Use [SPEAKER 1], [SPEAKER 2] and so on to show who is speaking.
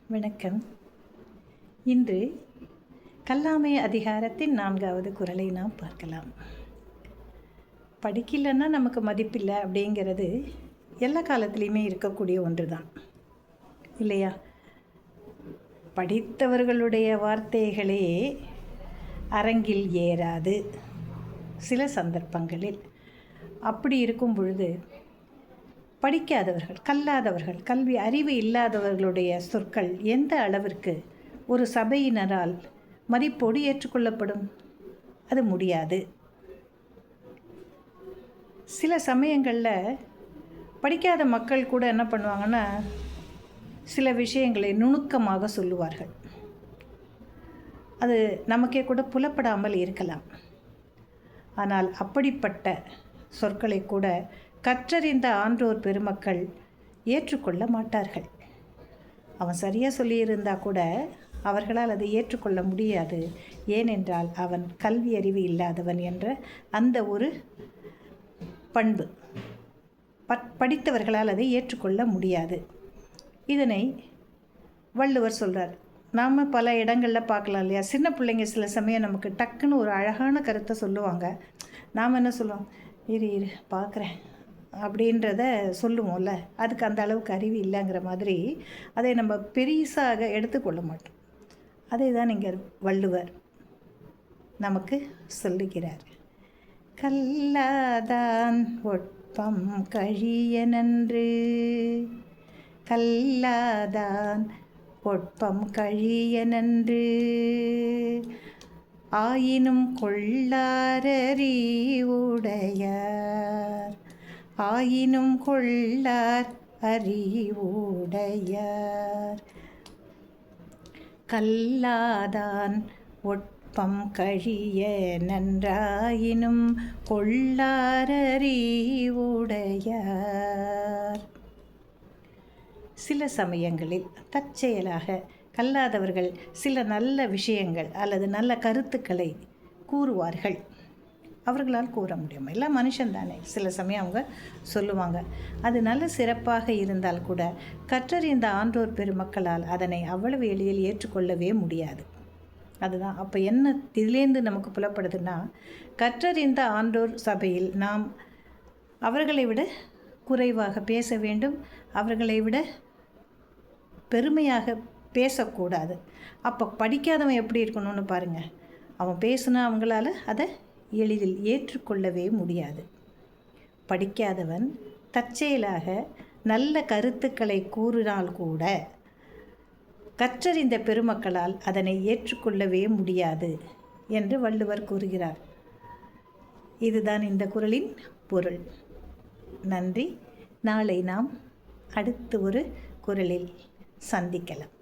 [SPEAKER 1] வணக்கம். இன்று கல்லாமை அதிகாரத்தின் 4வது குறளை நாம் பார்க்கலாம். படிக்கலைன்னா நமக்கு மதிப்பில்லை அப்படிங்கிறது எல்லா காலத்துலேயுமே இருக்கக்கூடிய ஒன்று தான் இல்லையா? படித்தவர்களுடைய வார்த்தைகளே அரங்கில் ஏறாது சில சந்தர்ப்பங்களில். அப்படி இருக்கும் பொழுது படிக்காதவர்கள், கல்லாதவர்கள், கல்வி அறிவு இல்லாதவர்களுடைய சொற்கள் எந்த அளவிற்கு ஒரு சபையினரால் மதிப்போடு ஏற்றுக்கொள்ளப்படும்? அது முடியாது. சில சமயங்களில் படிக்காத மக்கள் கூட என்ன பண்ணுவாங்கன்னா, சில விஷயங்களை நுணுக்கமாக சொல்லுவார்கள். அது நமக்கே கூட புலப்படாமல் இருக்கலாம். ஆனால் அப்படிப்பட்ட சொற்களை கூட கற்றறிந்த ஆன்றோர் பெருமக்கள் ஏற்றுக்கொள்ள மாட்டார்கள். அவன் சரியாக சொல்லியிருந்தால் கூட அவர்களால் அதை ஏற்றுக்கொள்ள முடியாது. ஏனென்றால் அவன் கல்வி அறிவு இல்லாதவன் என்ற அந்த ஒரு பண்பு படித்தவர்களால் அதை ஏற்றுக்கொள்ள முடியாது. இதனை வள்ளுவர் சொல்கிறார். நாம் பல இடங்களில் பார்க்கலாம் இல்லையா? சின்ன பிள்ளைங்க சில சமயம் நமக்கு டக்குன்னு ஒரு அழகான கருத்தை சொல்லுவாங்க. நாம் என்ன சொல்லுவோம்? இரு பார்க்குறேன் அப்படின்றத சொல்லுவோம்ல. அதுக்கு அந்த அளவுக்கு அறிவு இல்லைங்கிற மாதிரி அதை நம்ம பெரிசாக எடுத்துக்கொள்ள மாட்டோம். அதை தான் இங்கே வள்ளுவர் நமக்கு சொல்லுகிறார். கல்லாதான் ஒட்பம் கழிய நன்று, கல்லாதான் ஒட்பம் கழிய நன்று, ஆயினும் கொள்ளாரறிவுடையார், ஆயினும் கொள்ளார் அறிவுடையார். கல்லாதான் ஒட்பம் கழிய நன்றாயினும் கொள்ளார் அறிவுடையார். சில சமயங்களில் தற்செயலாக கல்லாதவர்கள் சில நல்ல விஷயங்கள் அல்லது நல்ல கருத்துக்களை கூறுவார்கள். அவர்களால் கூற முடியும். எல்லாம் மனுஷன்தானே. சில சமயம் அவங்க சொல்லுவாங்க. அது நல்ல சிறப்பாக இருந்தால் கூட கற்றறிந்த ஆன்றோர் பெருமக்களால் அதனை அவ்வளவு எளிதில் ஏற்றுக்கொள்ளவே முடியாது. அதுதான் அப்போ என்ன இதிலேருந்து நமக்கு புலப்படுதுன்னா, கற்றறிந்த ஆன்றோர் சபையில் நாம் அவர்களை விட குறைவாக பேச வேண்டும், அவர்களை விட பெருமையாக பேசக்கூடாது. அப்போ படிக்காதவன் எப்படி இருக்கணும்னு பாருங்கள். அவன் பேசுனா அவங்களால அதை எளிதில் ஏற்றுக்கொள்ளவே முடியாது. படிக்காதவன் தற்செயலாக நல்ல கருத்துக்களை கூறினால் கூட கற்றறிந்த பெருமக்களால் அதனை ஏற்றுக்கொள்ளவே முடியாது என்று வள்ளுவர் கூறுகிறார். இதுதான் இந்த குறளின் பொருள். நன்றி. நாளை நாம் அடுத்து ஒரு குறளில் சந்திக்கலாம்.